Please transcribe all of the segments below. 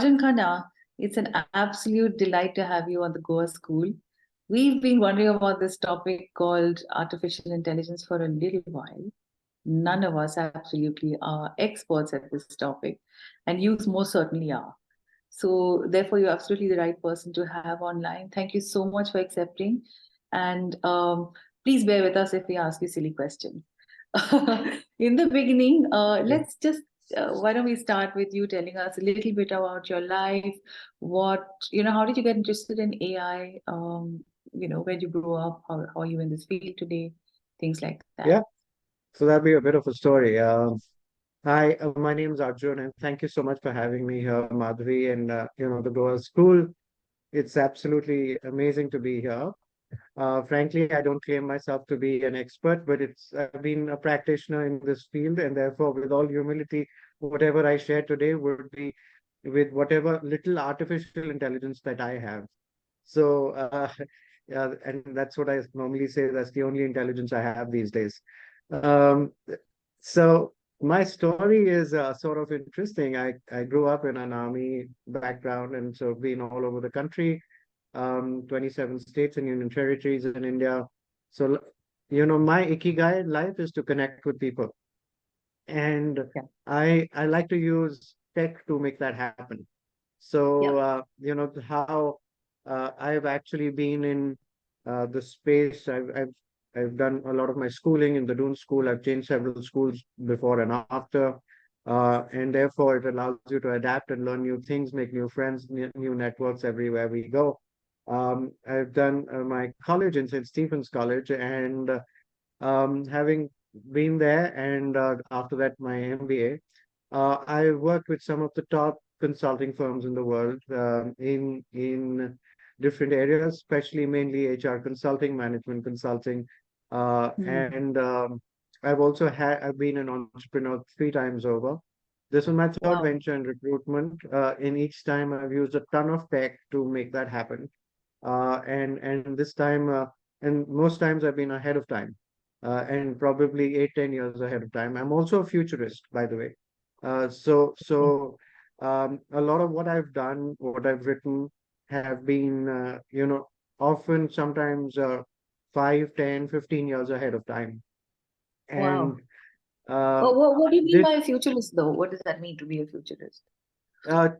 Arjun Khanna, it's an absolute delight to have you on the Goa School. We've been wondering about this topic called artificial intelligence for a little while. None of us absolutely are experts at this topic, and you most certainly are. So, therefore, you're absolutely the right person to have online. Thank you so much for accepting. And please bear with us if we ask you silly questions. In the beginning, Yeah. let's just why don't we start with you telling us a little bit about your life? How did you get interested in AI? Where did you grow up? How are you in this field today? Things like that. Yeah. So that'd be a bit of a story. Hi, my name is Arjun, and thank you so much for having me here, Madhuri, and the Goa School. It's absolutely amazing to be here. Frankly, I don't claim myself to be an expert, but I've been a practitioner in this field, and therefore, with all humility, whatever I share today would be with whatever little artificial intelligence that I have. So, yeah, and that's what I normally say. That's the only intelligence I have these days. Um, so my story is sort of interesting. I grew up in an army background, and so been all over the country, 27 states and union territories in India. So, my ikigai in life is to connect with people, and Yeah. I like to use tech to make that happen. Yeah. So, how I've actually been in the space. I've done a lot of my schooling in the Doon School. I've changed several schools before and after, and therefore it allows you to adapt and learn new things, make new friends, new networks everywhere we go. I've done my college in St. Stephen's College, and having been there, and after that my MBA. I worked with some of the top consulting firms in the world in different areas, especially mainly HR consulting, management consulting, Hmm. and I've been an entrepreneur 3 times over. This was my third Wow. venture in recruitment. In each time, I've used a ton of tech to make that happen. And this time, and most times I've been ahead of time, and probably 8, 10 years ahead of time. I'm also a futurist, by the way. A lot of what I've done, what I've written, have been, often sometimes 5, 10, 15 years ahead of time. Wow. And What do you mean this by a futurist, though? What does that mean to be a futurist?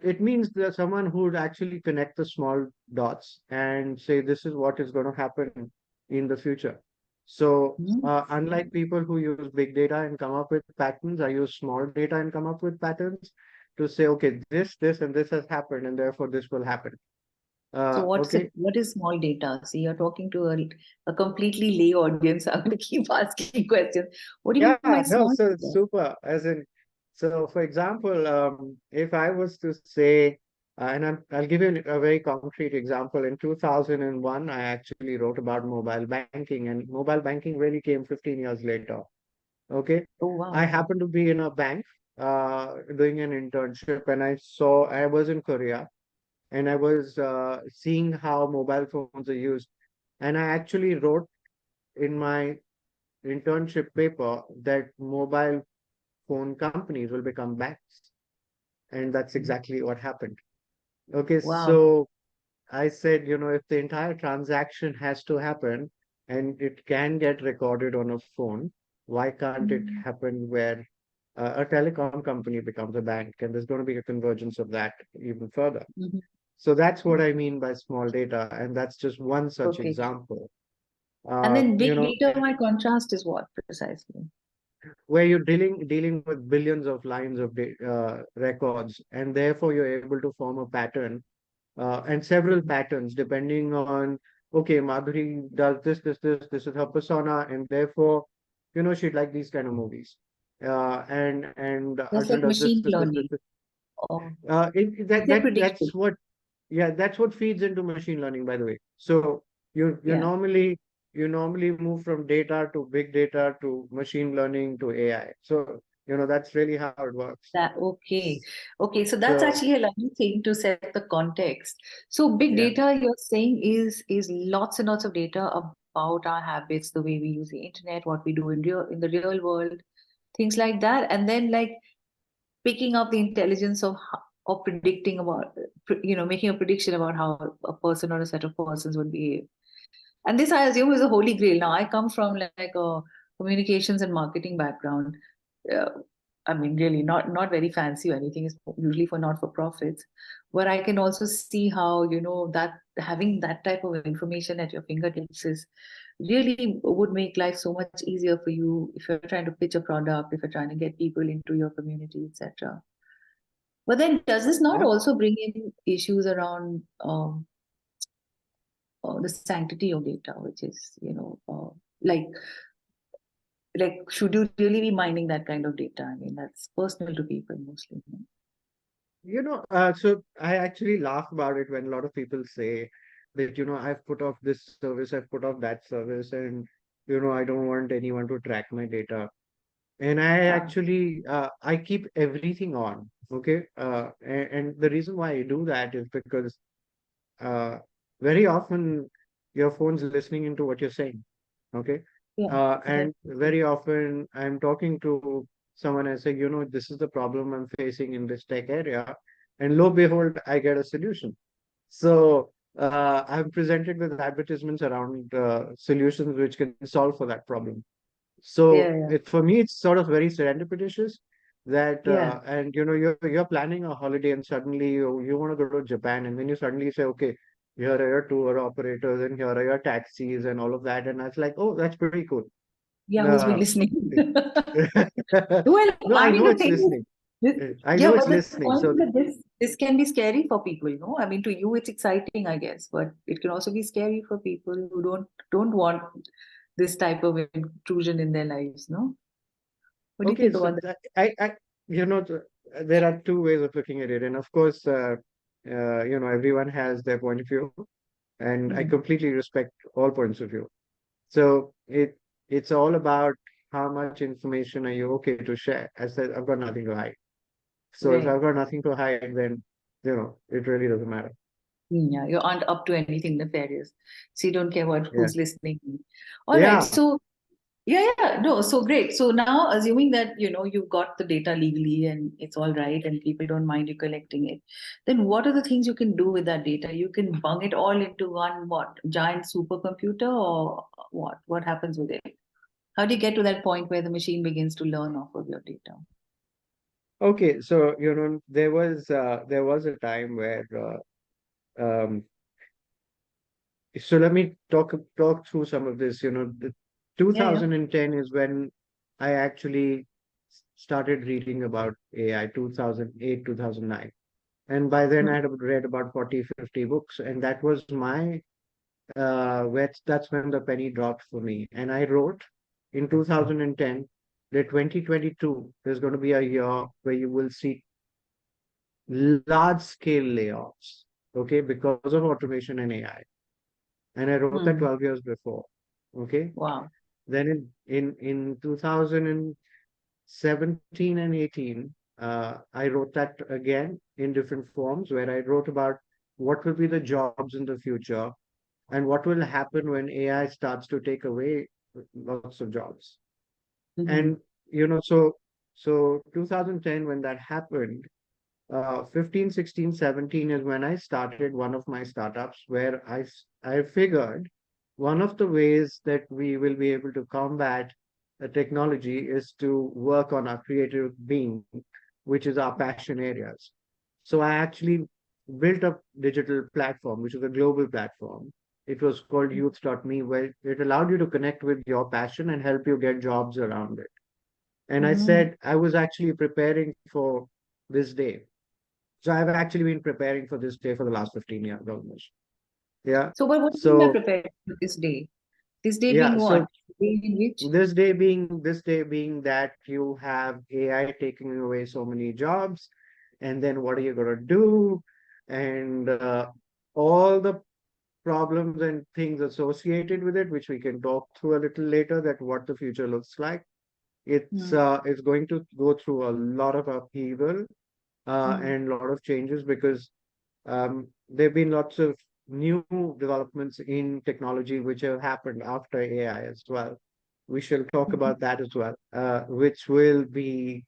it means there's someone who would actually connect the small dots and say this is what is going to happen in the future. So, Hmm. unlike people who use big data and come up with patterns, I use small data and come up with patterns to say, okay, this, and this has happened, and therefore this will happen. So what's Okay. it? What is small data? See, you're talking to a completely lay audience. I'm going to keep asking questions. What do you Yeah, mean by no, small so data? super. So for example, if I was to say, I'll give you a very concrete example. In 2001, I actually wrote about mobile banking, and mobile banking really came 15 years later. Okay. Oh I wow. happened to be in a bank, doing an internship, and I was in Korea, and I was seeing how mobile phones are used. And I actually wrote in my internship paper that mobile phone companies will become banks. And that's exactly what happened. Okay, Wow. so I said, if the entire transaction has to happen and it can get recorded on a phone, why can't it Mhm. happen where a telecom company becomes a bank? And there's going to be a convergence of that even further. Mhm. So that's what I mean by small data. And that's just one such Okay. example. And Uh, then you big know, data, by contrast, is what precisely? where you're dealing with billions of lines of records, and therefore you're able to form a pattern, and several patterns depending on, okay, Madhuri does this is her persona, and therefore she'd like these kind of movies, and That's Arjun like does machine learning. this. Or That is that that prediction? that's what Yeah, that's what feeds into machine learning, by the way. So you Yeah. normally move from data to big data to machine learning to AI. So that's really how it works. That okay. Okay. So that's So actually a lovely thing to set the context. So big yeah, data, you're saying, is lots and lots of data about our habits, the way we use the internet, what we do in the real world, things like that, and then like picking up the intelligence or predicting about, making a prediction about how a person or a set of persons would behave. And this, I assume, is a holy grail. Now, I come from like a communications and marketing background. Uh, I mean, really, not very fancy or anything. It's usually for not for profits, but I can also see how that having that type of information at your fingertips is really would make life so much easier for you if you're trying to pitch a product, if you're trying to get people into your community, etc. But then, does this not Yeah. also bring in issues around the sanctity of data, which is, like should you really be mining that kind of data? I mean, that's personal to people mostly. So I actually laugh about it when a lot of people say that, I've put off this service, I've put off that service, and, I don't want anyone to track my data. And I Yeah, actually, I keep everything on. Okay. And the reason why I do that is because uh, very often your phone's listening into what you're saying. Okay. yeah, And very often I'm talking to someone and say, this is the problem I'm facing in this tech area. And lo behold, I get a solution. So I'm presented with advertisements around solutions which can solve for that problem. yeah, So yeah, for me, it's sort of very serendipitous that, yeah. and you're planning a holiday and suddenly you want to go to Japan, and then you suddenly say, okay, here are your tour operators and here are your taxis and all of that, and I was like, oh, that's pretty cool. Yeah, who's been Uh, listening? Well, no, I I mean, know the it's thing is, listening. I yeah, know but it's the listening. point So is that this can be scary for people, no? I mean, to you it's exciting, I guess, but it can also be scary for people who don't want this type of intrusion in their lives, no? What do you okay, think so about that? there are two ways of looking at it, and of course, everyone has their point of view, and I Mm, completely respect all points of view. So it's all about how much information are you okay to share. I said I've got nothing to hide. So if right. I've got nothing to hide, then it really doesn't matter. Yeah, you aren't up to anything nefarious. So you don't care what Yeah. who's listening. All right. Yeah. So yeah, no, so great. So now assuming that you've got the data legally and it's all right and people don't mind you collecting it, then what are the things you can do with that data? You can bung it all into one what giant supercomputer or what? What happens with it? How do you get to that point where the machine begins to learn off of your data? Okay. So there was a time where so let me talk through some of this. The Yeah, yeah. 2010 is when I actually started reading about AI, 2008, 2009. And by then I Mm, had read about 40, 50 books. And that was that's when the penny dropped for me. And I wrote in 2010 that 2022 is going to be a year where you will see large scale layoffs, okay, because of automation and AI. And I wrote that mm. 12 years before. Okay. Wow. Then in 2017 and 18, I wrote that again in different forms where I wrote about what will be the jobs in the future and what will happen when AI starts to take away lots of jobs. Mm-hmm. And, so 2010, when that happened, 15, 16, 17 is when I started one of my startups where I figured one of the ways that we will be able to combat the technology is to work on our creative being, which is our passion areas. So I actually built a digital platform, which is a global platform. It was called youth.me, where it allowed you to connect with your passion and help you get jobs around it. And I Mm-hmm. said I was actually preparing for this day, so I've actually been preparing for this day for the last 15 years almost. Yeah. So, but what do you mean by So prepared for this day? This day yeah, being so what? Day in which? this day being that you have AI taking away so many jobs, and then what are you gonna do? And all the problems and things associated with it, which we can talk through a little later, that what the future looks like. It's going to go through a lot of upheaval Mm-hmm. and a lot of changes because there have been lots of new developments in technology which have happened after AI as well. We shall talk about that as well, which will be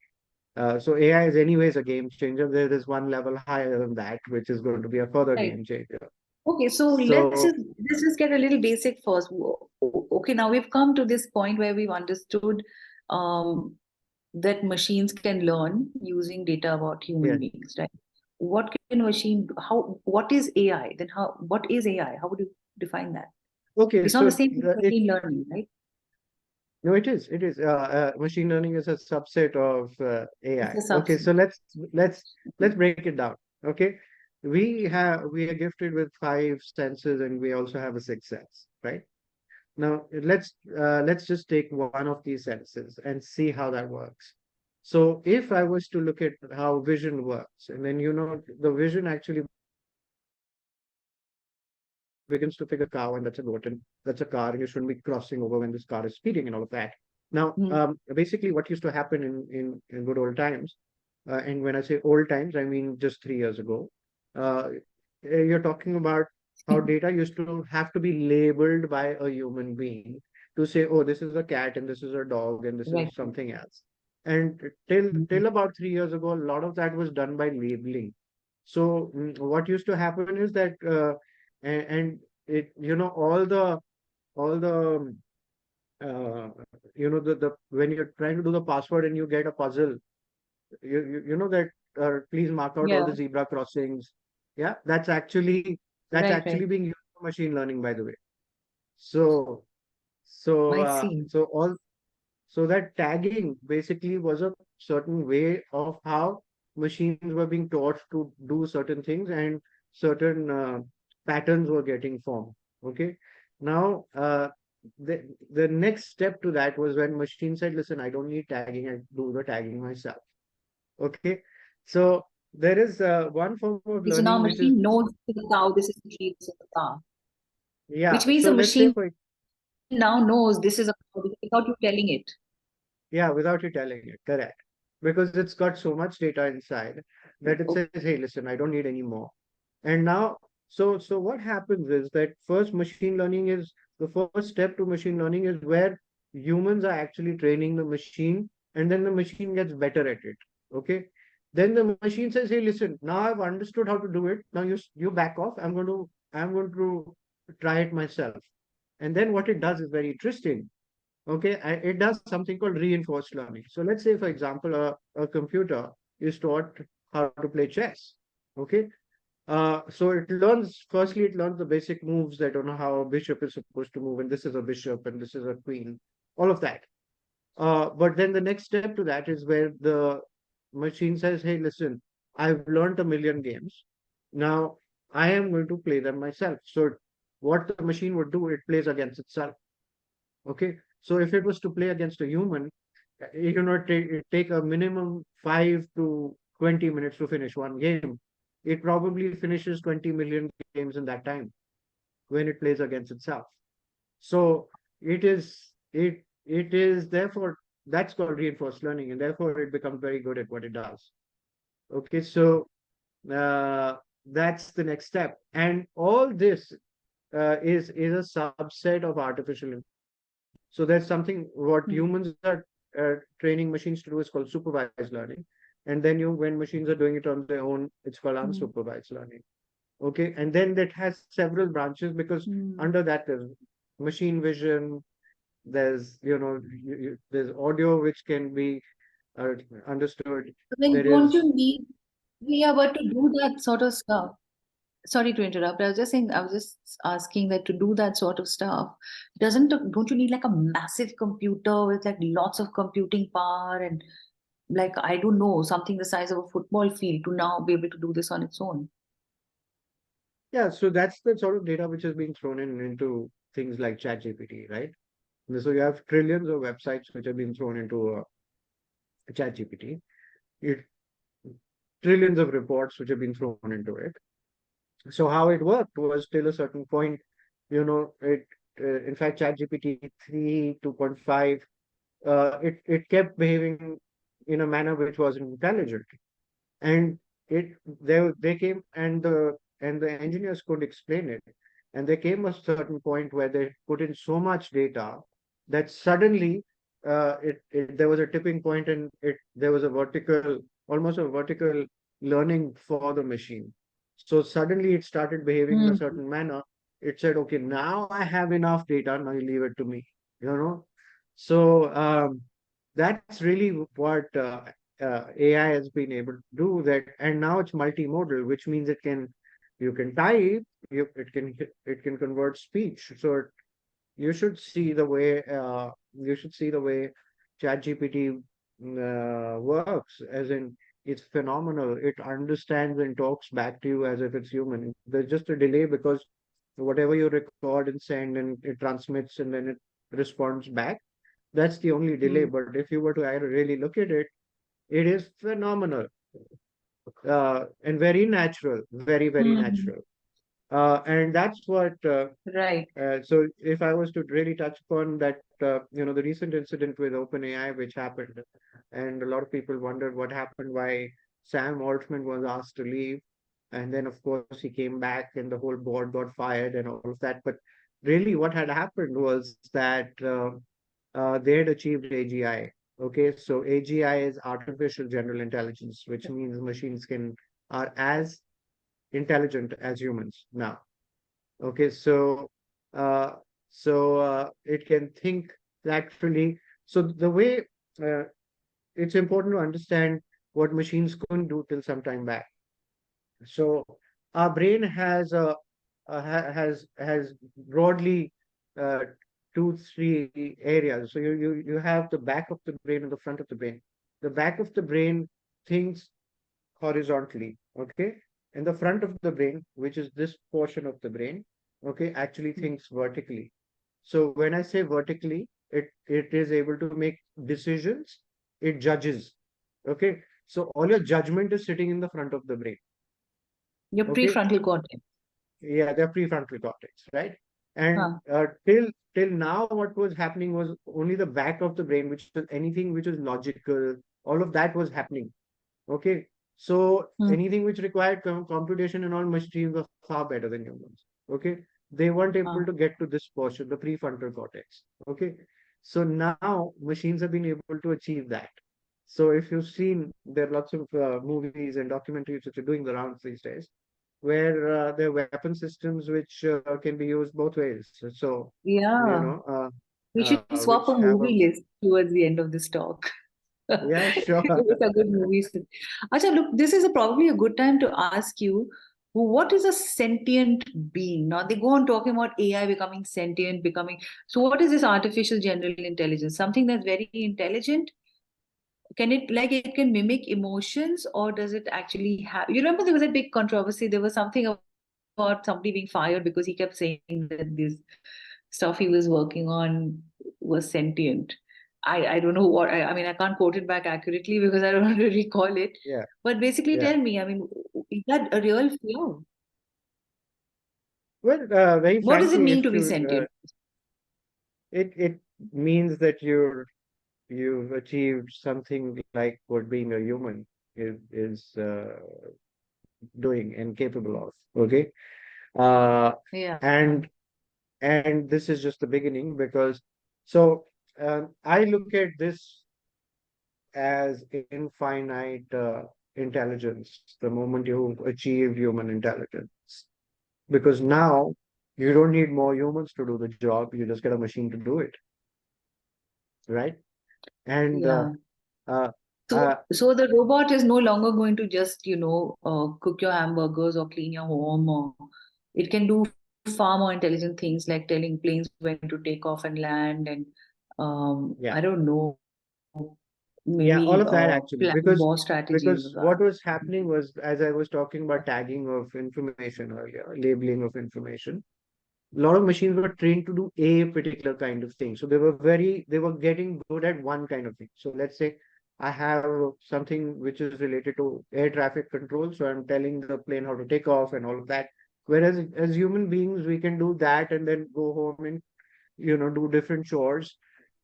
So AI is anyways a game changer. There is one level higher than that, which is going to be a further Right. game changer. Okay, so So let's just get a little basic first. Okay, now we've come to this point where we've understood um, that machines can learn using data about human yeah, beings, right? What can a machine do? How? What is AI? Then how? What is AI? How would you define that? okay, It's not the so same as it machine learning, right? no, it is. It is. Machine learning is a subset of It's AI. a Okay, subset. so let's break it down. Okay, we are gifted with five senses, and we also have a sixth sense, right? Now let's just take one of these senses and see how that works. So if I was to look at how vision works, and then the vision actually begins to figure cow and that's a goat and that's a car and you shouldn't be crossing over when this car is speeding and all of that. Now, Hmm. basically, what used to happen in good old times, and when I say old times, I mean just 3 years ago. You're talking about how data used to have to be labeled by a human being to say, oh, this is a cat and this is a dog and this Right. is something else. And till Mhm. till about 3 years ago, a lot of that was done by labeling. So what used to happen is that and it all the uh, the when you're trying to do the password and you get a puzzle, you know that please mark out all Yeah. the zebra crossings. Yeah, that's Right. Right. actually being used for machine learning, by the way. So so I uh, see. so all so that tagging basically was a certain way of how machines were being taught to do certain things and certain patterns were getting formed. Okay. Now, the next step to that was when machine said, listen, I don't need tagging, I do the tagging myself. Okay. So there is one form of Okay, so now learning which is, machine knows this is the cow, this is the sheep, this is the car, which yeah. means the So let's say machine for now knows this is a cow without you telling it. Yeah, without you telling it, correct. Because it's got so much data inside that it says, hey, listen, I don't need any more. And now, so what happens is that first machine learning is the first step to machine learning is where humans are actually training the machine, and then the machine gets better at it. Okay. Then the machine says, hey, listen, now I've understood how to do it. Now you back off. I'm going to try it myself. And then what it does is very interesting. Okay, it does something called reinforced learning. So let's say, for example, a computer is taught how to play chess. Okay, so firstly, it learns the basic moves that don't know how a bishop is supposed to move, and this is a bishop and this is a queen, all of that. But then the next step to that is where the machine says, hey, listen, I've learned a million games. Now I am going to play them myself. So what the machine would do, it plays against itself. Okay, so if it was to play against a human, it take a minimum 5 to 20 minutes to finish one game. It probably finishes 20 million games in that time when it plays against itself. So it is therefore that's called reinforced learning, and therefore it becomes very good at what it does. Okay, so uh, that's the next step, and all this is a subset of artificial intelligence. So there's something what Hmm. humans are training machines to do is called supervised learning, and then when machines are doing it on their own, it's called Hmm. unsupervised learning. Okay, and then that has several branches because Hmm. under that there's machine vision, there's there's audio which can be uh, understood. So then There don't is you need, yeah, but to do that sort of stuff, sorry to interrupt. I was just saying, I was just asking that to do that sort of stuff, don't you need like a massive computer with like lots of computing power and like, I don't know, something the size of a football field to now be able to do this on its own? Yeah, so that's the sort of data which is being thrown into things like ChatGPT, right? So you have trillions of websites which have been thrown into ChatGPT. It trillions of reports which have been thrown into it. So how it worked was till a certain point, it in fact ChatGPT 3, 2.5, it kept behaving in a manner which wasn't intelligent, and they came and the engineers couldn't explain it, and there came a certain point where they put in so much data that suddenly there was a tipping point, and there was a vertical, almost a vertical learning for the machine. So suddenly it started behaving in a Hmm. certain manner. It said, okay, now I have enough data, now you leave it to me, you know. So that's really what AI has been able to do that, and now it's multimodal, which means you can type, it can convert speech. So you should see the way ChatGPT works, as in it's phenomenal. It understands and talks back to you as if it's human. There's just a delay because whatever you record and send, and it transmits and then it responds back. That's the only delay. Hmm. But if you were to really look at it, it is phenomenal, and very natural, very, very Hmm. natural. And that's what Right. so if I was to really touch upon that, the recent incident with OpenAI, which happened, and a lot of people wondered what happened, why Sam Altman was asked to leave, and then of course he came back, and the whole board got fired and all of that. But really, what had happened was that they had achieved AGI. Okay, so AGI is artificial general intelligence, which means machines can are as intelligent as humans now. Okay, uh, it can think laterally. So the way uh, it's important to understand what machines couldn't do till some time back. So our brain has broadly uh, two, three areas. So you have the back of the brain and the front of the brain. The back of the brain thinks horizontally, okay? And the front of the brain, which is this portion of the brain, okay, actually thinks vertically. So when I say vertically, it is able to make decisions, it judges, okay? So all your judgment is sitting in the front of the brain, Your okay? prefrontal cortex. Yeah, they're prefrontal cortex, right? And Huh. till now, what was happening was only the back of the brain, which was anything which was logical, all of that was happening. Okay, so Hmm. anything which required computation and all, machines were far better than humans. Okay, they weren't able Huh. to get to this portion, the prefrontal cortex. Okay, so now machines have been able to achieve that. So if you've seen, there are lots of movies and documentaries which are doing the rounds these days, where there are weapon systems which can be used both ways. So, Yeah. We should swap a which have a, movie list towards the end of this talk. yeah, sure. With a good movies. Acha, look, this is probably a good time to ask you, what is a sentient being? Now they go on talking about AI becoming sentient, becoming. So what is this artificial general intelligence? Something that's very intelligent? Can it, like, it can mimic emotions, or does it actually have? You remember there was a big controversy. There was something about somebody being fired because he kept saying that this stuff he was working on was sentient. I don't know what, I mean, I can't quote it back accurately because I don't want to recall it. Yeah, But basically, yeah. tell me, I mean, is that a real fear? Well, very What does it frankly, mean if to be you sentient? it means that you've achieved something like what being a human is doing and capable of. Okay, uh, Yeah. and this is just the beginning, because so I look at this as infinite intelligence. The moment you achieve human intelligence, because now you don't need more humans to do the job. You just get a machine to do it, right? And Yeah. uh, So, uh, so the robot is no longer going to just, cook your hamburgers or clean your home, or it can do far more intelligent things like telling planes when to take off and land, and yeah, I don't know, yeah, all maybe of that actually, plan war strategies. because what was happening was, as I was talking about tagging of information earlier, labeling of information, a lot of machines were trained to do a particular kind of thing. So they were getting good at one kind of thing. So let's say I have something which is related to air traffic control. So I'm telling the plane how to take off and all of that. Whereas as human beings, we can do that and then go home and, do different chores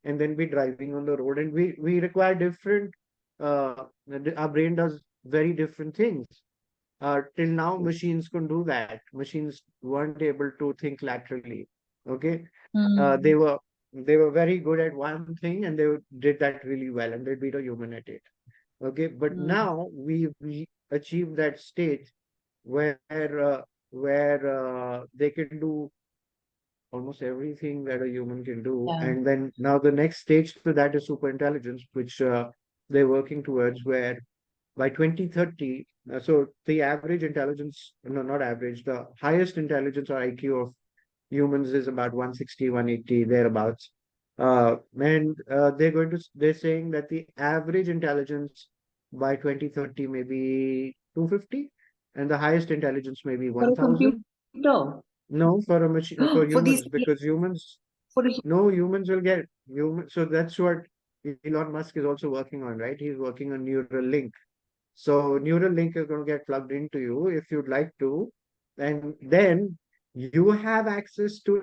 and then be driving on the road. And we require different, our brain does very different things. Till now, machines couldn't do that. Machines weren't able to think laterally. Okay, they Hmm. were. they were very good at one thing and they did that really well and they beat a human at it. Okay, but Mm. now we achieved that stage where they can do almost everything that a human can do. Yeah. And then now the next stage to that is super intelligence, which they're working towards, where by 2030, so the average intelligence, no, not average, the highest intelligence or IQ of humans is about 160, 180, thereabouts. They're saying that the average intelligence by 2030 may be 250, and the highest intelligence may be For a 1000. computer. No, for a machine, for For these, humans, because humans, for a, no, humans will get human. So that's what Elon Musk is also working on, right? He's working on neural link. So neural link is going to get plugged into you if you'd like to, and then you have access to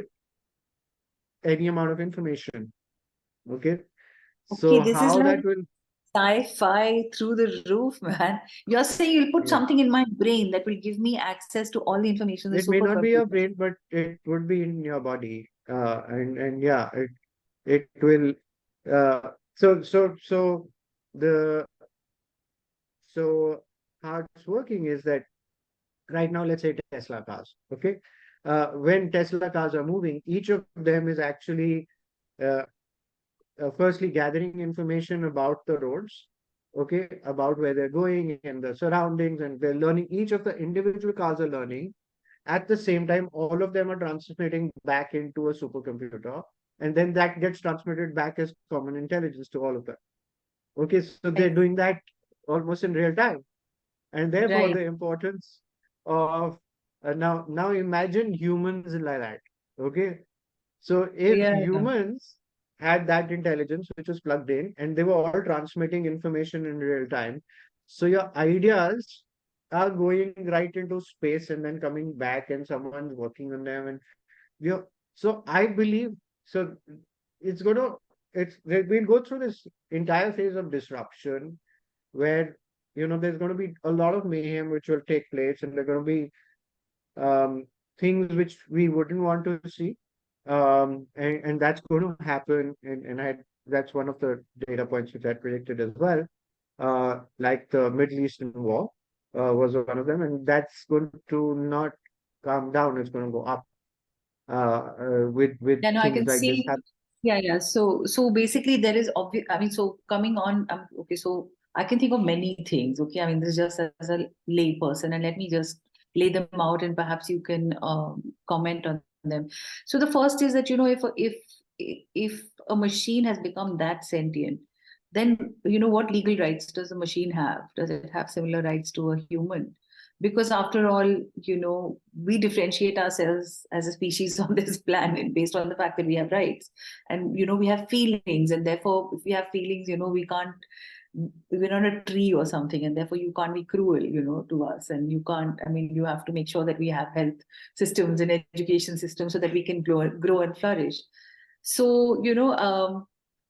any amount of information. Okay. okay, So this is how like that will, sci-fi through the roof, man. You're saying you'll put yeah, something in my brain that will give me access to all the information, the it may not be your supercomputer. brain, but it would be in your body. And yeah, it will. So the so how it's working is that right now, let's say Tesla cars. Okay. When Tesla cars are moving, each of them is actually uh, firstly gathering information about the roads, okay, about where they're going and the surroundings, and they're learning. Each of the individual cars are learning. At the same time, all of them are transmitting back into a supercomputer, and then that gets transmitted back as common intelligence to all of them. Okay, so they're Right. doing that almost in real time, and therefore Right. the importance of now imagine humans like that. Okay, so if Yeah. humans had that intelligence which was plugged in and they were all transmitting information in real time, so your ideas are going right into space and then coming back and someone's working on them, and you so I believe, so it's gonna we'll go through this entire phase of disruption where there's going to be a lot of mayhem which will take place, and there are going to be things which we wouldn't want to see. And that's going to happen. And that's one of the data points which I predicted as well. Like the Middle Eastern war was one of them, and that's going to not calm down. It's going to go up with Yeah, no, I things can like this see. Yeah, yeah. So basically, there is obvious. I mean, so coming on. Okay, so I can think of many things. Okay, I mean, this is just as a lay person, and let me just lay them out, and perhaps you can comment on them. So the first is that if a machine has become that sentient, then what legal rights does the machine have? Does it have similar rights to a human? Because after all, we differentiate ourselves as a species on this planet based on the fact that we have rights, and we have feelings, and therefore if we have feelings, we can't, we're not a tree or something, and therefore you can't be cruel, to us, and you can't, I mean, you have to make sure that we have health systems and education systems so that we can grow and flourish. So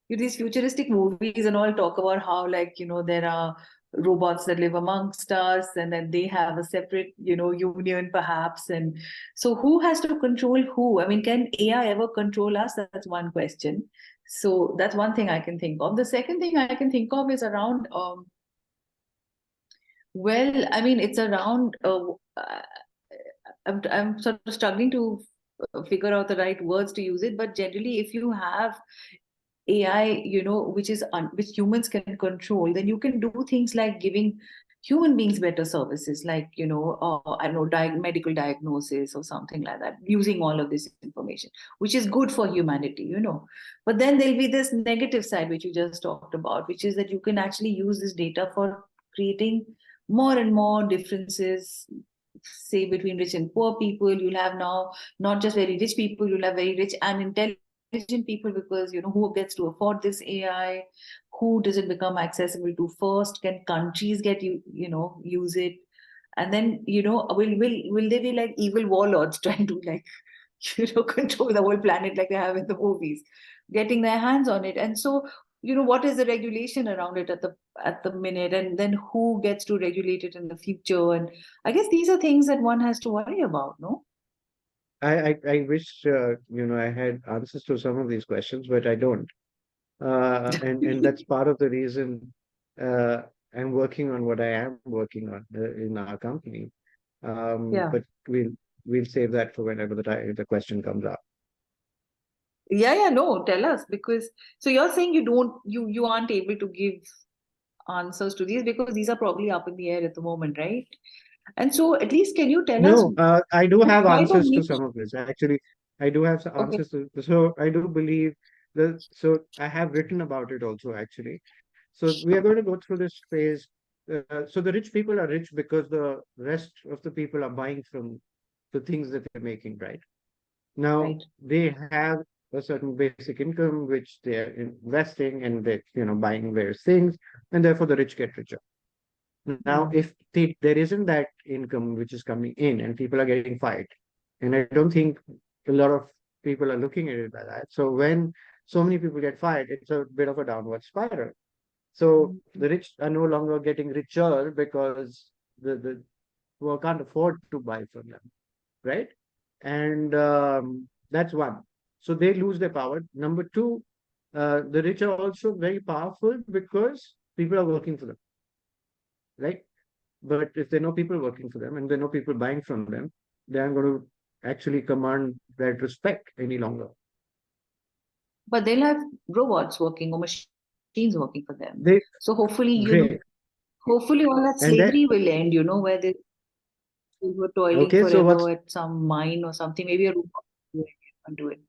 these futuristic movies and all talk about how, like, there are robots that live amongst us, and then they have a separate union perhaps. And so who has to control who? I mean, can AI ever control us? That's one question. So that's one thing I can think of. The second thing I can think of is around well, I mean, it's around I'm sort of struggling to figure out the right words to use it, but generally if you have AI, which is which humans can control, then you can do things like giving human beings better services, like I don't know, medical diagnosis or something like that, using all of this information, which is good for humanity. But then there'll be this negative side, which you just talked about, which is that you can actually use this data for creating more and more differences, say between rich and poor people. You'll have now not just very rich people, you'll have very rich and intelligent people, because who gets to afford this AI, who does it become accessible to first, can countries get use it, and then will they be like evil warlords trying to, like, control the whole planet like they have in the movies, getting their hands on it? And so what is the regulation around it at the minute, and then who gets to regulate it in the future? And I guess these are things that one has to worry about, no? I wish I had answers to some of these questions, but I don't. And that's part of the reason uh, I'm working on what I am working on in our company. Yeah. But we'll save that for whenever the question comes up. Yeah, no, tell us, because so you're saying you aren't able to give answers to these because these are probably up in the air at the moment, right? And so at least can you tell us No, I do which have type of answers to niche? some of this. Actually, I do have some Okay, answers to. So I do believe that. So I have written about it also, actually. So we are going to go through this phase. So the rich people are rich because the rest of the people are buying from the things that they're making, right? Now right. they have a certain basic income which they're investing and they, buying various things, and therefore the rich get richer. Now, Hmm. if there isn't that income which is coming in and people are getting fired, and I don't think a lot of people are looking at it like that. So when so many people get fired, it's a bit of a downward spiral. So the rich are no longer getting richer because the poor can't afford to buy from them, right? And that's one. So they lose their power. Number two, the rich are also very powerful because people are working for them, right? But if there are no people working for them and there are no people buying from them, they aren't going to actually command that respect any longer. But they'll have robots working or machines working for them. So They hopefully, great. hopefully all that And slavery that will end, where they were toiling okay, so forever what's at some mine or something. Maybe a robot will do it.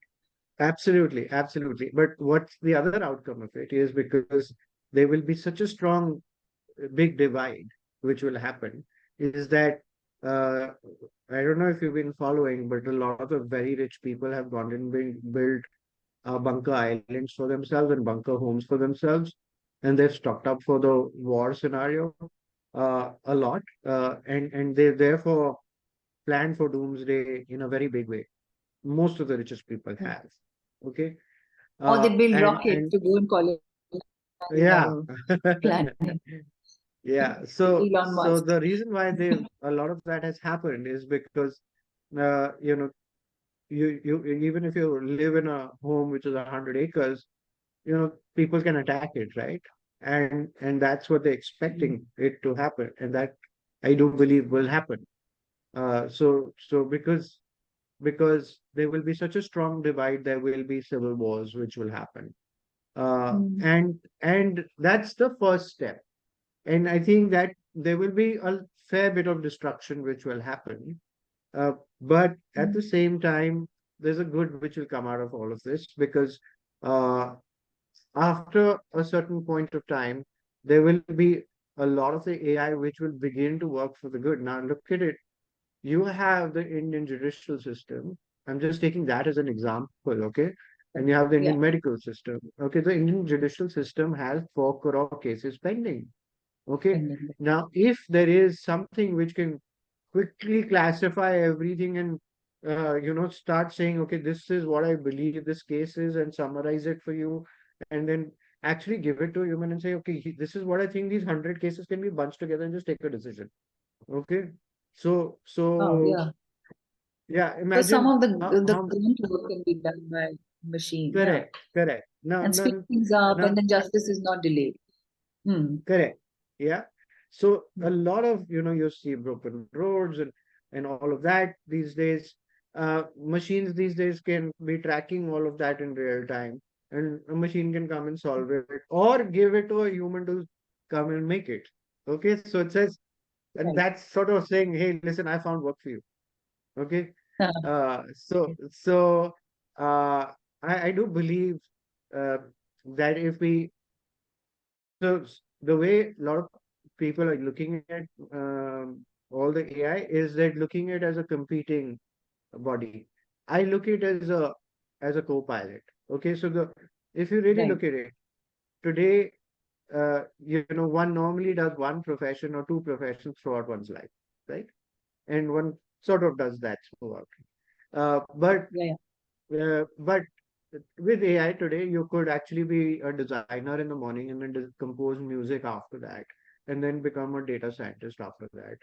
absolutely, absolutely. But what's the other outcome of it is because there will be such a strong big divide which will happen is that uh, I don't know if you've been following, but a lot of very rich people have gone and built bunker islands for themselves and bunker homes for themselves, and they've stocked up for the war scenario a lot, and they therefore plan for doomsday in a very big way. Most of the richest people have. Okay, Or they build rockets and to go and colonize yeah. other planets. Yeah, so Elon so Musk. the reason why they a lot of that has happened is because uh, you know you even if you live in a home which is 100 acres, people can attack it, right? And that's what they're expecting it to happen, and that I do believe will happen. So because there will be such a strong divide, there will be civil wars which will happen. Mm. And that's the first step. And I think that there will be a fair bit of destruction which will happen. But at the same time, there's a good which will come out of all of this because uh, after a certain point of time, there will be a lot of the AI which will begin to work for the good. Now, look at it. You have the Indian judicial system. I'm just taking that as an example, okay? And you have the Yeah. Indian medical system. Okay, the Indian judicial system has 4 crore cases pending. Okay. Pending. Now, if there is something which can quickly classify everything and start saying, okay, this is what I believe this case is, and summarize it for you, and then actually give it to a human and say, okay, this is what I think these 100 cases can be bunched together and just take a decision. Okay. So Oh, so yeah. yeah, So some imagine of the how grunt work can be done by machine. Yeah. correct. Now, And speed now, things up, now and then justice is not delayed. Hmm. correct. Yeah. So a lot of, you see broken roads and all of that these days. Machines these days can be tracking all of that in real time, and a machine can come and solve it or give it to a human to come and make it. Okay. So it says, and Right. that's sort of saying, hey, listen, I found work for you. Okay. Ah, So uh, I do believe uh, that if we the way a lot of people are looking at all the AI is that looking at it as a competing body. I look at it as a co-pilot. Okay, so the if you really right. look at it today, one normally does one profession or two professions throughout one's life, right? And one sort of does that throughout. Uh, but Yeah, yeah. but with AI today, you could actually be a designer in the morning and then compose music after that, and then become a data scientist after that.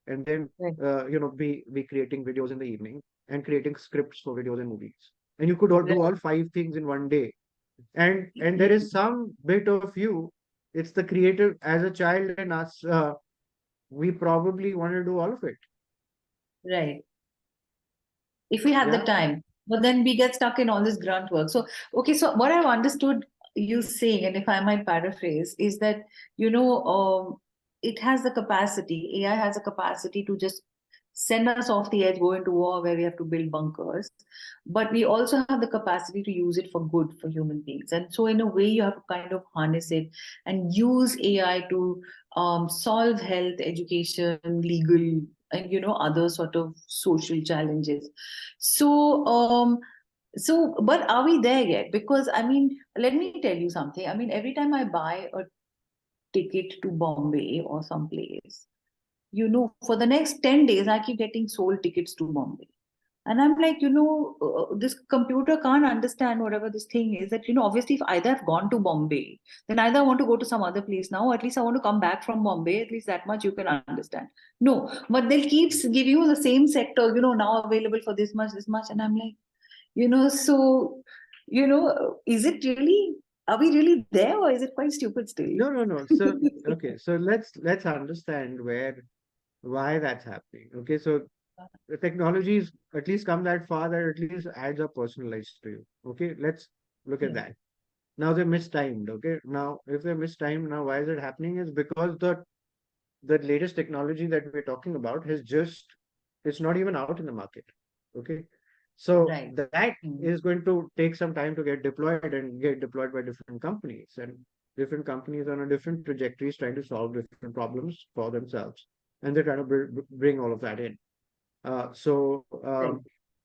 and then Right. be creating videos in the evening and creating scripts for videos and movies. And you could all do Right. all five things in one day. And there is Mm. some bit of you, it's the creative as a child in us, we probably want to do all of it. Right. If we had the Yeah. time. But then we get stuck in all this grunt work. So, okay, so what I've understood you saying, and if I might paraphrase, is that, it has the capacity, AI has a capacity to just send us off the edge, go into war where we have to build bunkers. But we also have the capacity to use it for good for human beings. And so, in a way, you have to kind of harness it and use AI to solve health, education, legal, and other sort of social challenges. So but are we there yet? Because I mean, let me tell you something. I mean, every time I buy a ticket to Bombay or someplace, for the next 10 days I keep getting sold tickets to Bombay. And I'm like, this computer can't understand whatever this thing is, that, obviously, if either I've gone to Bombay, then either I want to go to some other place now, or at least I want to come back from Bombay, at least that much you can understand. No, but they'll keep give you the same sector, now available for this much, this much. And I'm like, so, is it really, are we really there, or is it quite stupid still? No, no, no. So, okay, so let's understand why that's happening. Okay, so the technologies at least come that far that at least ads are personalized to you. Okay, let's look at Yeah. that. Now they're mistimed. Okay, now if they're mistimed, now why is it happening? Is because the latest technology that we're talking about has just, it's not even out in the market. Okay, so Right. that Mm. is going to take some time to get deployed and get deployed by different companies, and different companies on a different trajectories trying to solve different problems for themselves, and they're trying to bring all of that in. So Right.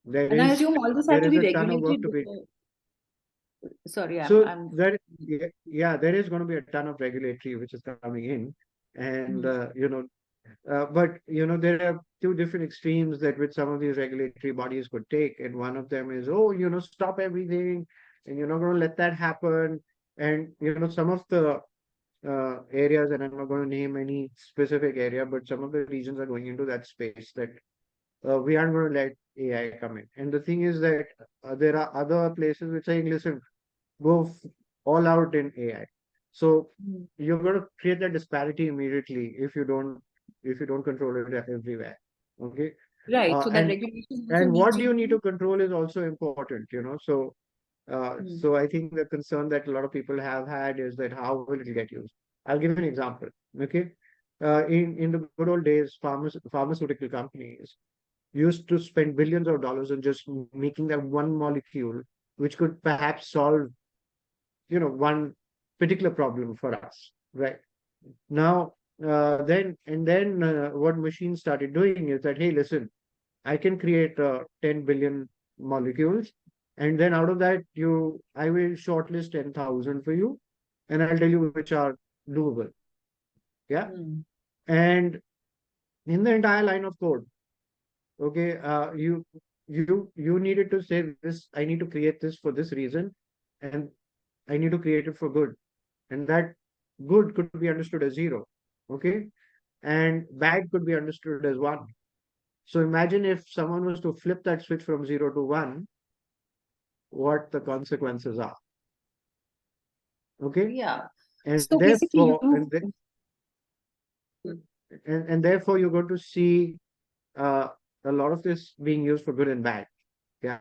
there And I is assume all this has there to is be a ton of work regulated to be. before. Sorry, So I'm. there, yeah, there is going to be a ton of regulatory which is coming in, and Mm. but there are two different extremes that which some of these regulatory bodies could take, and one of them is, oh, stop everything, and you're not going to let that happen, and some of the areas, and I'm not going to name any specific area, but some of the regions are going into that space that we aren't going to let AI come in. And the thing is that there are other places which are saying, listen, go all out in AI. So Mm. you're going to create that disparity immediately if you don't control it everywhere. Okay. Right. So that And regulation also and needs what do you you to need be. to control is also important. So Mm. so I think the concern that a lot of people have had is that how will it get used? I'll give you an example. Okay. In the good old days, pharmaceutical companies used to spend billions of dollars on just making that one molecule, which could perhaps solve one particular problem for us, right? Now, then what machines started doing is that, hey, listen, I can create 10 billion molecules, and then out of that, I will shortlist 10,000 for you, and I'll tell you which are doable. Yeah. Mm. And in the entire line of code, okay, you needed to say this, I need to create this for this reason, and I need to create it for good. And that good could be understood as zero. Okay. And bad could be understood as one. So imagine if someone was to flip that switch from zero to one, what the consequences are. Okay. Yeah. And So basically, therefore, and therefore you're going to see uh, a lot of this being used for good and bad. Yeah.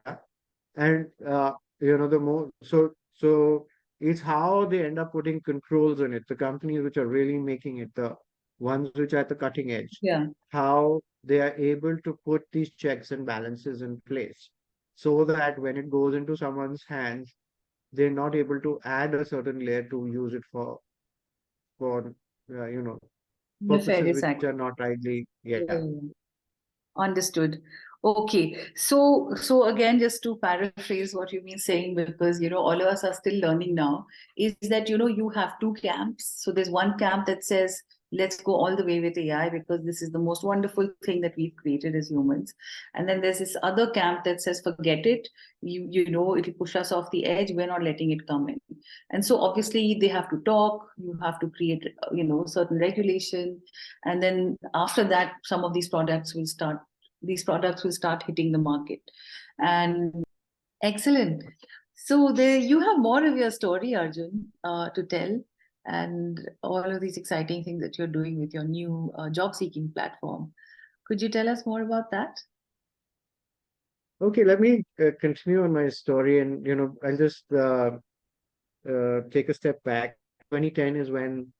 And the more so it's how they end up putting controls on it, the companies which are really making it, the ones which are at the cutting edge, yeah, how they are able to put these checks and balances in place so that when it goes into someone's hands, they're not able to add a certain layer to use it for uh, you know purposes nefarious which act. are not rightly. Yeah. Yeah. Understood. Okay. So again, just to paraphrase what you've been saying, because all of us are still learning now, is that you have two camps. So there's one camp that says let's go all the way with AI because this is the most wonderful thing that we've created as humans. And then there's this other camp that says, forget it. It'll push us off the edge. We're not letting it come in. And so obviously they have to talk. You have to create, certain regulation. And then after that, some of these products will start. These products will start hitting the market. And excellent. So there you have more of your story, Arjun, to tell, and all of these exciting things that you're doing with your new job seeking platform. Could you tell us more about that? Okay, let me continue on my story, and I'll just take a step back. 2010 is when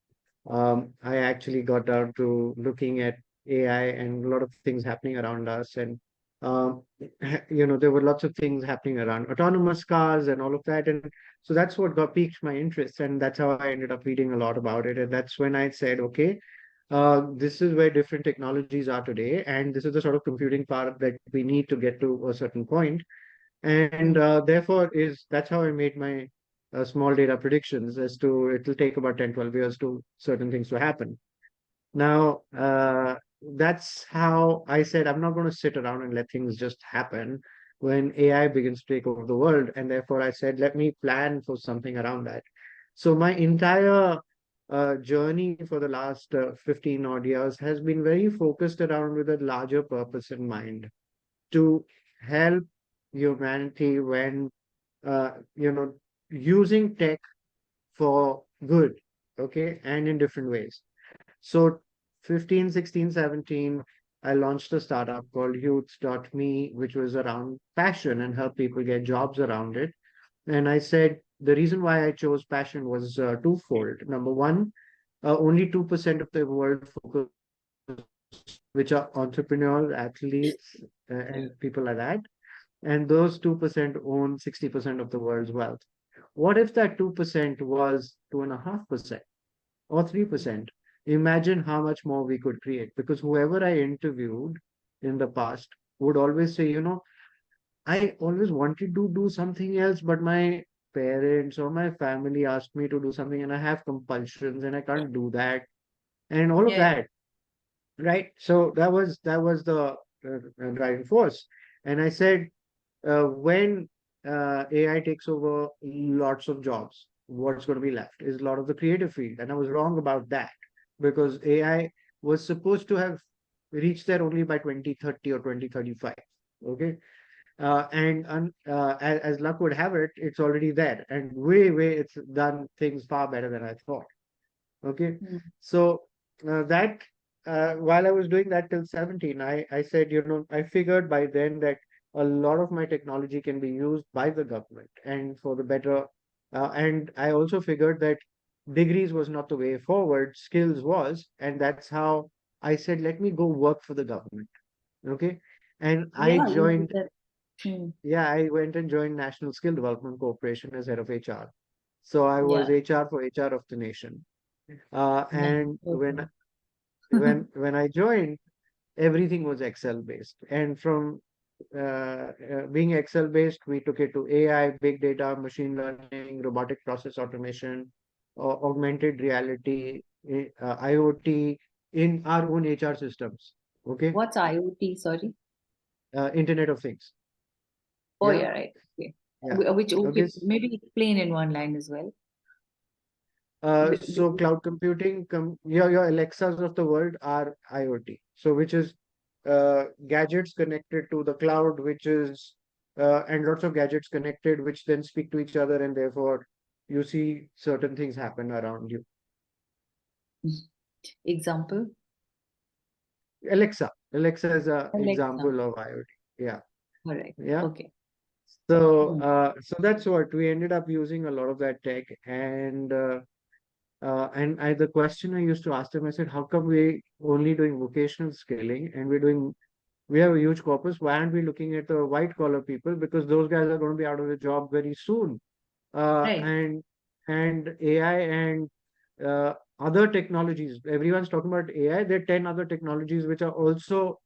I actually got down to looking at AI and a lot of things happening around us. And, there were lots of things happening around autonomous cars and all of that. And so that's what got piqued my interest. And that's how I ended up reading a lot about it. And that's when I said, okay, this is where different technologies are today. And this is the sort of computing power that we need to get to a certain point. And Mm. therefore, that's how I made my small data predictions as to it'll take about 10, 12 years to certain things to happen. Now, that's how I said I'm not going to sit around and let things just happen when AI begins to take over the world. And therefore, I said, let me plan for something around that. So my entire journey for the last 15 odd years has been very focused around with a larger purpose in mind to help humanity when uh, you know using tech for good, okay, and in different ways. So 15, 16, 17, I launched a startup called youth.me, which was around passion and help people get jobs around it. And I said the reason why I chose passion was twofold. Number one, only 2% of the world focus, which are entrepreneurs, athletes, and people like that. And those 2% own 60% of the world's wealth. What if that 2% was 2.5% or 3%? Imagine how much more we could create. Because whoever I interviewed in the past would always say, I always wanted to do something else, but my parents or my family asked me to do something, and I have compulsions and I can't do that, and all of Yeah. that. Right. So that was the driving force. And I said, when AI takes over lots of jobs, what's going to be left is a lot of the creative field. And I was wrong about that because AI was supposed to have reached there only by 2030 or 2035. Okay. As luck would have it, it's already there. And it's done things far better than I thought. Okay. Mm. So that while I was doing that till 17, I said, I figured by then that a lot of my technology can be used by the government and for the better. And I also figured that degrees was not the way forward, skills was. And that's how I said, let me go work for the government. Okay. And I Yeah, you did joined, that. Mm. yeah, I went and joined National Skill Development Corporation as head of HR. So I was Yeah. HR for HR of the nation. Nice. And when Okay. when I joined, everything was Excel based. And from being Excel based, we took it to AI, big data, machine learning, robotic process automation, augmented reality, IoT in our own HR systems. Okay, What's IoT? Sorry. Internet of Things. Oh, Yeah, yeah, right. Okay. yeah. Which, Okay. okay, maybe explain in one line as well. So cloud computing, your Alexas of the world are IoT. So which is gadgets connected to the cloud, which is and lots of gadgets connected, which then speak to each other, and therefore you see certain things happen around you. Example? Alexa is a Alexa. example of IoT. Yeah, Correct. yeah. Okay. So Mm. that's what we ended up using a lot of that tech, and the question I used to ask them, I said, how come we only doing vocational skilling and we have a huge corpus. Why aren't we looking at the white collar people? Because those guys are going to be out of the job very soon. Uh, Right. and and AI and other technologies. Everyone's talking about AI. There are 10 other technologies which are also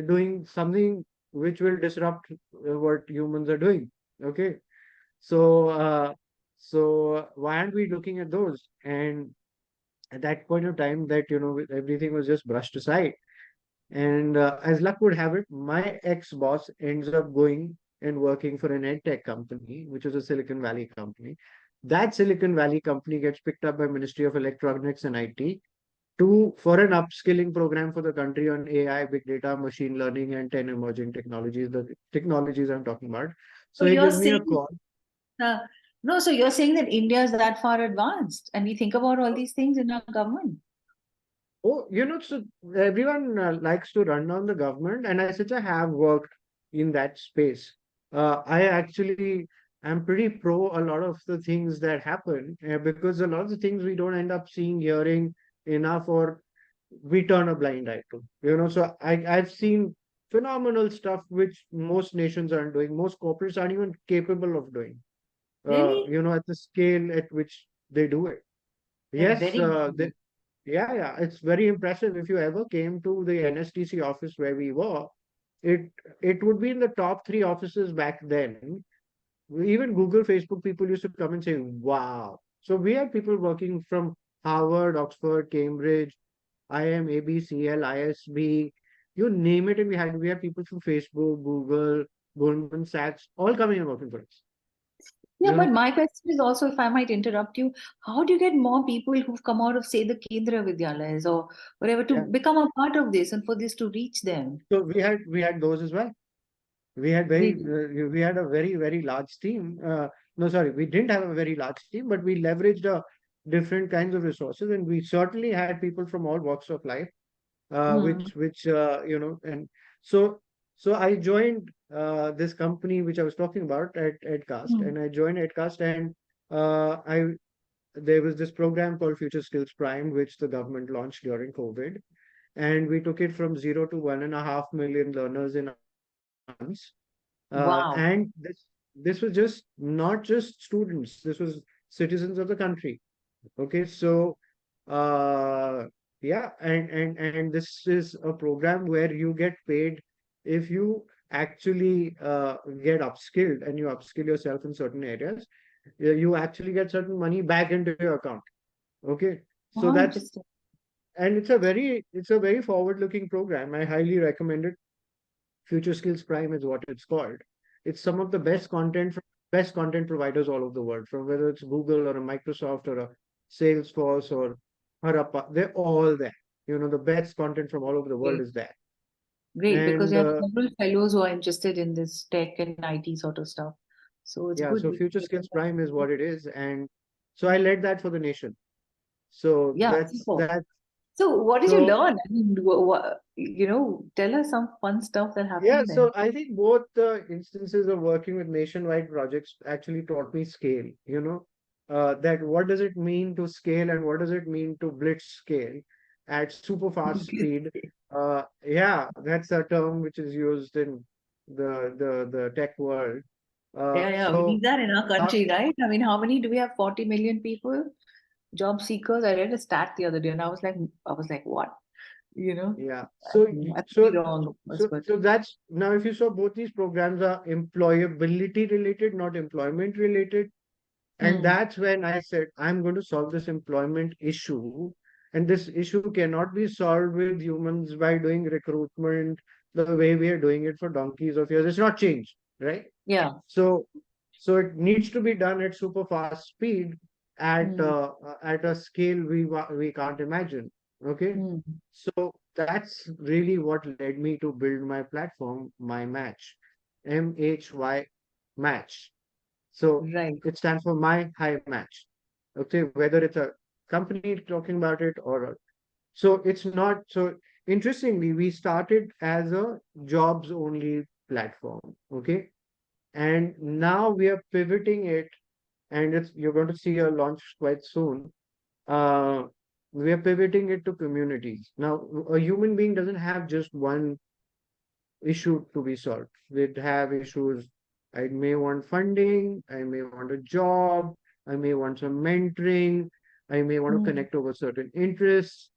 doing something which will disrupt what humans are doing. Okay. So why aren't we looking at those? And at that point of time that, everything was just brushed aside. And as luck would have it, my ex-boss ends up going and working for an ed tech company, which is a Silicon Valley company. That Silicon Valley company gets picked up by Ministry of Electronics and IT for an upskilling program for the country on AI, big data, machine learning, and 10 emerging technologies, the technologies I'm talking about. So So he you're gives me a saying, call. uh, no, so you're saying that India is that far advanced and we think about all these things in our government. Oh, so everyone likes to run down the government, and since I have worked in that space, I actually am pretty pro a lot of the things that happen, because a lot of the things we don't end up seeing, hearing enough, or we turn a blind eye to. So I've seen phenomenal stuff which most nations aren't doing, most corporates aren't even capable of doing. Really? At the scale at which they do it. That's Yes, very yeah, it's very impressive. If you ever came to the NSTC office where we were, it it would be in the top three offices back then. Even Google, Facebook people used to come and say, "Wow!" So we had people working from Harvard, Oxford, Cambridge, IM, ABCL, ISB, you name it, and we had people from Facebook, Google, Goldman Sachs, all coming and working for us. Yeah, You but know, my question is also, if I might interrupt you, how do you get more people who've come out of, say, the Kendra Vidyalayas or whatever to yeah. become a part of this and for this to reach them? So we had those as well. Really? We had a very, very large team. No, sorry, we didn't have a very large team, but we leveraged different kinds of resources, and we certainly had people from all walks of life, Hmm. which and so so I joined this company which I was talking about at Edcast, Hmm. and I joined Edcast, and I there was this program called Future Skills Prime, which the government launched during COVID, and we took it from 0 to 1.5 million learners in a few months. And Wow. this was just not just students, this was citizens of the country. Okay, so yeah, and this is a program where you get paid if you actually get upskilled and you upskill yourself in certain areas. You actually get certain money back into your account. Okay, so Oh, that's interesting. and it's a very forward-looking program. I highly recommend it. Future Skills Prime is what it's called. It's some of the best content from best content providers all over the world, from whether it's Google or a Microsoft or a Salesforce or Harappa, they're all there. The best content from all over the world Great. is there. Great, because And you have several fellows who are interested in this tech and IT sort of stuff. So it's yeah, good. so We Future give them Skills that Prime is support. what it is. And so I led that for the nation. So Yeah, that's super. that. So what did you So learn? I mean, tell us some fun stuff that yeah, happened there. so I think both the instances of working with nationwide projects actually taught me scale, that what does it mean to scale and what does it mean to blitz scale at super fast speed. Yeah, that's a term which is used in the tech world. Yeah, yeah, we So need that in our uh, country, right? I mean, how many do we have? 40 million people, job seekers. I read a stat the other day, and I was like, what? You know, yeah, I mean, I could be wrong, of course, but so that's now if you saw both these programs are employability related, not employment related. And hmm, that's when I said, I'm going to solve this employment issue. And this issue cannot be solved with humans by doing recruitment the way we are doing it for donkeys of years. It's not changed, right? yeah, So, so it needs to be done at super fast speed hmm, at a scale we can't imagine. Okay, hmm, so that's really what led me to build my platform, MhyMatch, MHY Match. So right. it stands for My High Match. Okay, whether it's a company talking about it so it's not so interestingly, we started as a jobs only platform. Okay. And now we are pivoting it, and you're going to see a launch quite soon. Uh, we are pivoting it to communities. Now, a human being doesn't have just one issue to be solved. We'd have issues. I may want funding, I may want a job, I may want some mentoring, I may want to Hmm, connect over certain interests,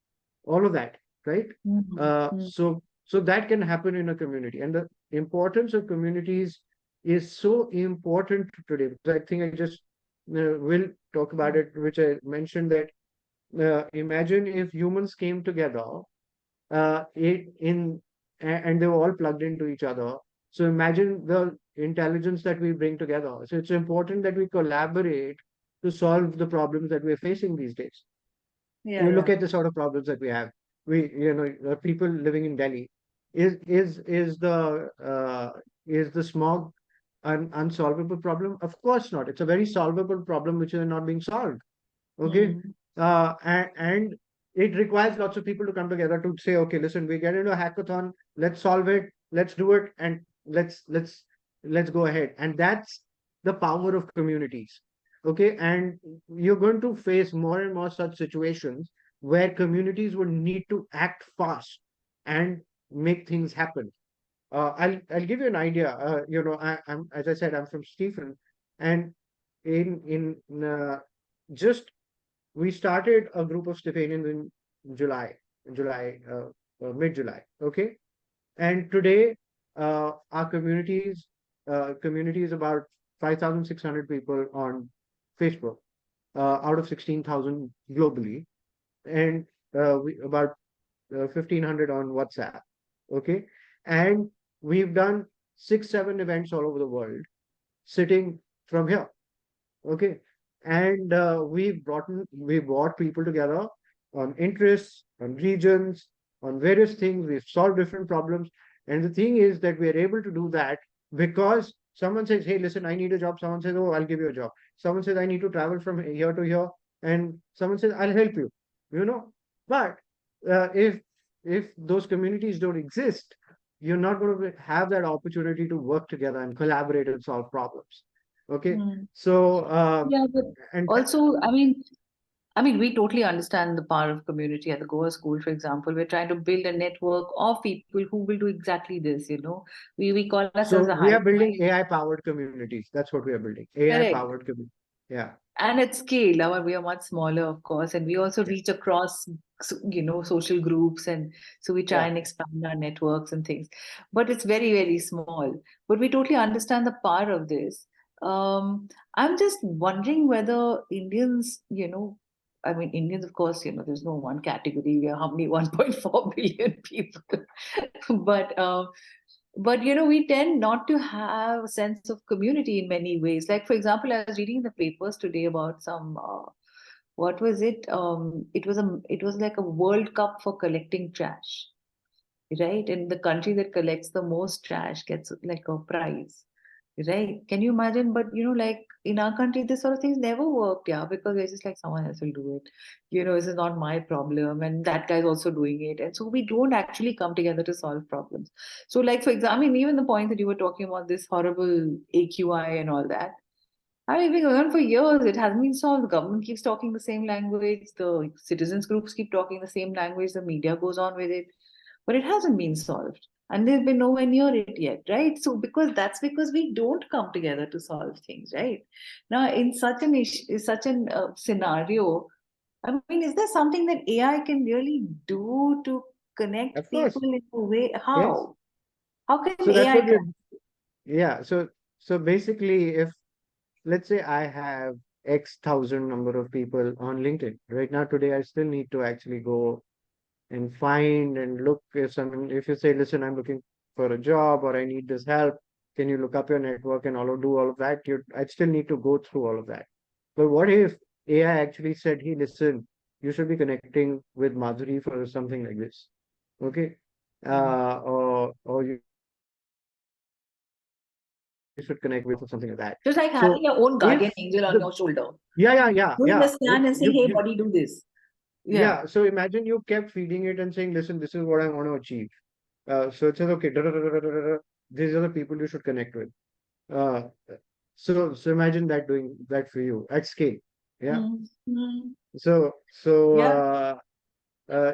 all of that, right? hmm, hmm, So that can happen in a community. And the importance of communities is so important today. Because I think I just will talk about hmm, it, which I mentioned that imagine if humans came together, it in and they were all plugged into each other. So imagine the intelligence that we bring together. So it's important that we collaborate to solve the problems that we're facing these days. Yeah, You look yeah. at the sort of problems that we have. People living in Delhi. Is the smog an unsolvable problem? Of course not. It's a very solvable problem which is not being solved. Okay. Mm. And it requires lots of people to come together to say, okay, listen, we get into a hackathon, let's solve it, let's do it, and let's go ahead. And that's the power of communities. Okay. And you're going to face more and more such situations where communities would need to act fast and make things happen. I'll give you an idea. I'm, as I said, I'm from Stephen, and in just we started a group of Stephanians in July, mid-July. Okay, and today our community is about 5,600 people on Facebook, out of 16,000 globally, and about 1,500 on WhatsApp. Okay, and we've done 6, 7 events all over the world, sitting from here. Okay. And we brought people together on interests, on regions, on various things. We've solved different problems. And the thing is that we are able to do that because someone says, hey, listen, I need a job. Someone says, oh, I'll give you a job. Someone says, I need to travel from here to here. And someone says, I'll help you, you know. But if those communities don't exist, you're not going to have that opportunity to work together and collaborate and solve problems. Okay. Mm. So, Yeah, but and also, we totally understand the power of community at the Goa school, for example. We're trying to build a network of people who will do exactly this, you know. We call ourselves so a we are hive building mind. AI powered communities. That's what we are building. AI Correct. powered community. Yeah. And at scale, we are much smaller, of course, and we also Yeah. reach across, social groups, and so we try Yeah. and expand our networks and things. But it's very, very small. But we totally understand the power of this. I'm just wondering whether Indians, Indians, of course, there's no one category. We are how many 1.4 billion people, but we tend not to have a sense of community in many ways. Like, for example, I was reading the papers today about some what was it? It was like a World Cup for collecting trash, right? And the country that collects the most trash gets like a prize, right? Can you imagine? But like in our country, this sort of things never worked, yeah, because we're just like someone else will do it. This is not my problem, and that guy's also doing it, and so we don't actually come together to solve problems. So, like for example, even the point that you were talking about this horrible AQI and all that. Been going on for years. It hasn't been solved. The government keeps talking the same language. The citizens groups keep talking the same language. The media goes on with it, but it hasn't been solved, and they've been nowhere near it yet, right? So because we don't come together to solve things, right? Now, in such an scenario, is there something that AI can really do to connect Of people course. in a way? Yes. How can So that's AI what connect? we're, yeah. So basically, if let's say I have X thousand number of people on LinkedIn right now, today, I still need to actually go and find and look if you say, listen, I'm looking for a job or I need this help, can you look up your network and do all of that? I still need to go through all of that. But what if AI actually said, hey, listen, you should be connecting with Madhuri for something like this. Okay. Or you should connect with for something like that. Just like So having your own guardian angel on your if shoulder. the yeah, Doing the yeah, scan and say, hey, buddy, do this. Yeah. yeah. So imagine you kept feeding it and saying, listen, this is what I want to achieve. So it says, okay, these are the people you should connect with. Uh, so imagine that doing that for you at scale. Yeah. Mm-hmm. So Yeah.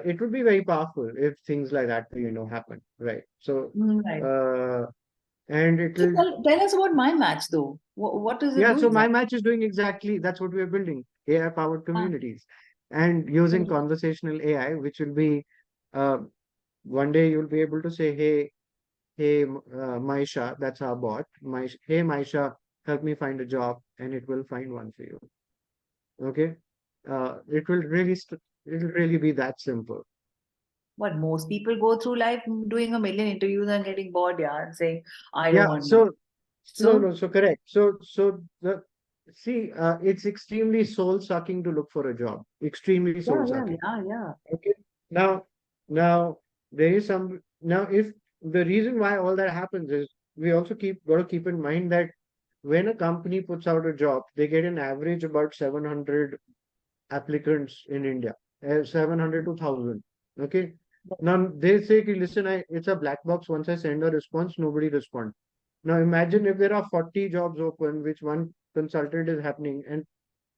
it would be very powerful if things like that, happen, right? So Right. uh, and it So will, tell us about my match, though. What does it yeah. do So my exactly? match is doing exactly that's what we're building, AI powered Ah, communities, and using correct. conversational AI, which will be uh, one day you'll be able to say, hey, Maisha, that's our bot. Hey, Maisha, help me find a job, and it will find one for you. Okay. It will really it'll really be that simple. What most people go through life doing a million interviews and getting bored, yeah, and saying, I don't Yeah, want now. so no, So, no, so correct. So the see, it's extremely soul sucking to look for a job. Extremely soul yeah, yeah, sucking. yeah, yeah. Okay. Now, now there is some now if the reason why all that happens is we also got to keep in mind that when a company puts out a job, they get an average about 700 applicants in India, 700 to 1,000. Okay. Now they say, "Ki, listen, it's a black box. Once I send a response, nobody responds." Now imagine if there are 40 jobs open, which one consultant is happening, and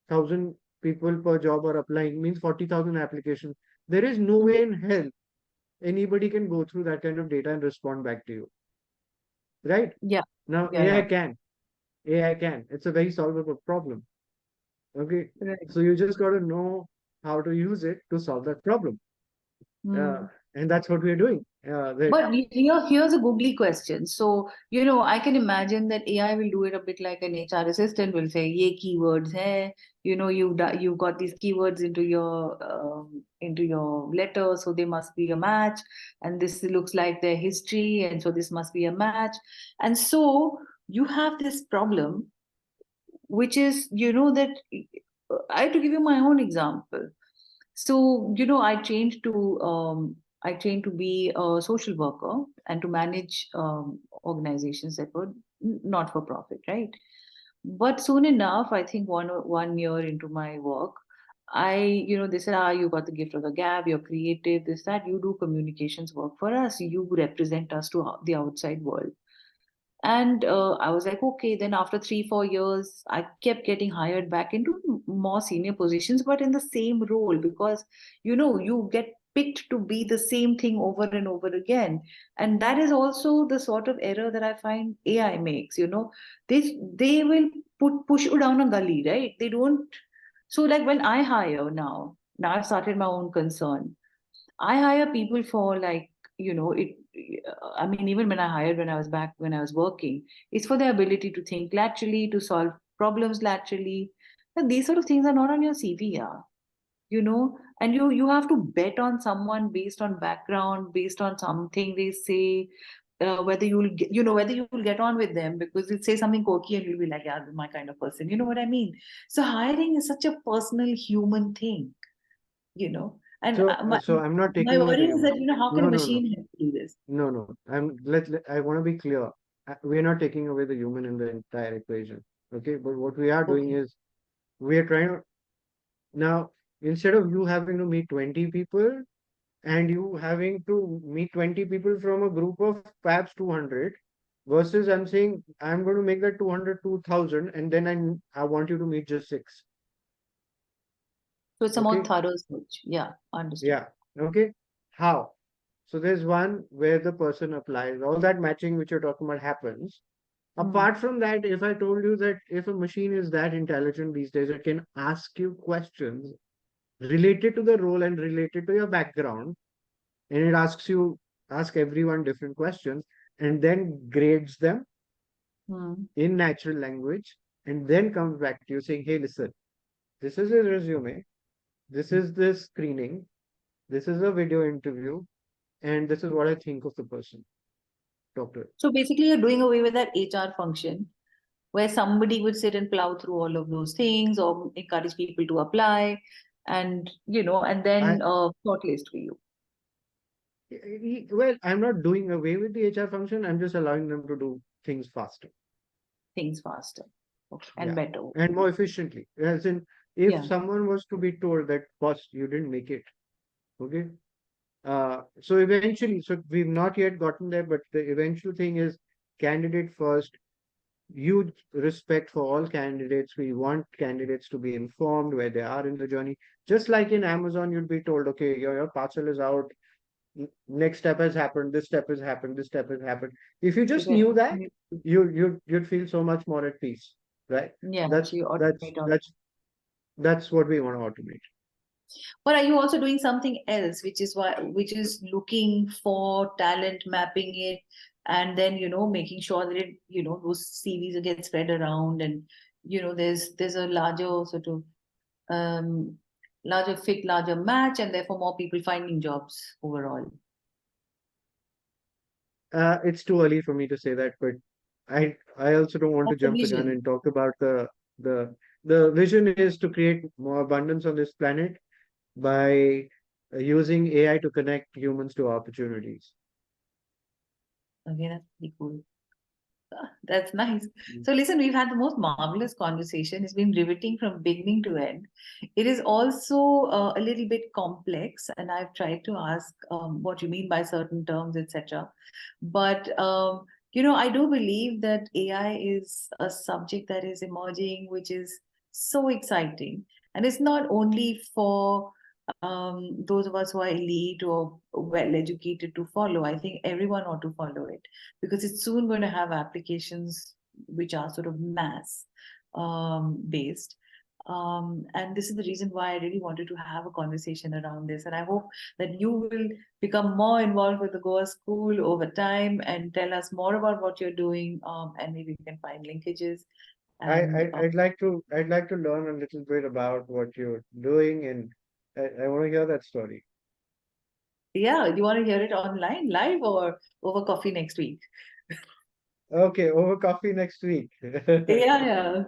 1,000 people per job are applying, means 40,000 applications. There is no Mm. way in hell anybody can go through that kind of data and respond back to you, right? Yeah, Now yeah, yeah. AI can. It's a very solvable problem. Okay, Right. so you just got to know how to use it to solve that problem. Uh, Mm. and that's what we're doing. That But here's a googly question. So, I can imagine that AI will do it a bit like an HR assistant will say, "Ye keywords hai." You've got these keywords into your letter, so they must be a match. And this looks like their history, and so this must be a match. And so you have this problem, which is, that I have to give you my own example. So, I trained to be a social worker and to manage organizations that were not for profit, right? But soon enough, I think one year into my work, they said, you got the gift of the gab, you're creative, this, that, you do communications work for us, you represent us to the outside world. And I was like, okay. Then after 3 4 years, I kept getting hired back into more senior positions, but in the same role, because you get picked to be the same thing over and over again. And that is also the sort of error that I find AI makes. They will push you down a gully, right? They don't. So like when I hire now I've started my own concern. I hire people for like, it. I mean, even when I hired when I was working, it's for their ability to think laterally, to solve problems laterally. And these sort of things are not on your CV, yeah. And you have to bet on someone based on background, based on something they say, whether whether you'll get on with them because they say something quirky and you'll be like, yeah, this is my kind of person. You know what I mean? So hiring is such a personal human thing, and so I'm not my taking away the worry is human. that how can a No, no, no, machine help do this? no, no. I want to be clear. We're not taking away the human in the entire equation. Okay, but what we are doing Okay. is we are trying to now instead of you having to meet 20 people and you having to meet 20 people from a group of perhaps 200 versus I'm saying I'm going to make that 200 2,000 and then I want you to meet just six. So it's a more Okay. thorough search. Yeah, understood. Yeah. Okay. How? So there's one where the person applies, all that matching which you're talking about happens. Hmm. Apart from that, if I told you that if a machine is that intelligent these days, it can ask you questions related to the role and related to your background, and it ask everyone different questions, and then grades them Hmm. in natural language, and then comes back to you saying, "Hey, listen, this is his resume, this is the screening, this is a video interview, and this is what I think of the person." Talk to it. So basically, you're doing away with that HR function where somebody would sit and plow through all of those things or encourage people to apply and, and I then shortlist for you well, I'm not doing away with the HR function. I'm just allowing them to do things faster. things faster. Okay. And Yeah. better. And more efficiently. As in, if Yeah. someone was to be told that, boss, you didn't make it. Okay. So eventually, so we've not yet gotten there, but the eventual thing is candidate first, huge respect for all candidates. We want candidates to be informed where they are in the journey. Just like in Amazon, you'd be told, okay, your parcel is out. Next step has happened, this step has happened, this step has happened. If you just knew that, you'd feel so much more at peace, right? Yeah. So That's you that's automate all. that's that's what we want to automate. But are you also doing something else, which is looking for talent, mapping it, and then making sure that those CVs get spread around, and there's a larger sort of larger fit, larger match, and therefore more people finding jobs overall? It's too early for me to say that, but I also don't want to That's the jump the gun vision. and talk about the the vision is to create more abundance on this planet by using AI to connect humans to opportunities. Okay, that's pretty cool. That's nice. Mm. So, listen, we've had the most marvelous conversation. It's been riveting from beginning to end. It is also a little bit complex, and I've tried to ask what you mean by certain terms, etc. But I do believe that AI is a subject that is emerging, which is so exciting, and it's not only for those of us who are elite or well educated to follow. I think everyone ought to follow it because it's soon going to have applications which are sort of mass based. And this is the reason why I really wanted to have a conversation around this. And I hope that you will become more involved with the Goa School over time and tell us more about what you're doing. And maybe we can find linkages. And I'd like to learn a little bit about what you're doing, and I want to hear that story. yeah, do you want to hear it online, live, or over coffee next week? Okay, over coffee next week. Yeah, yeah.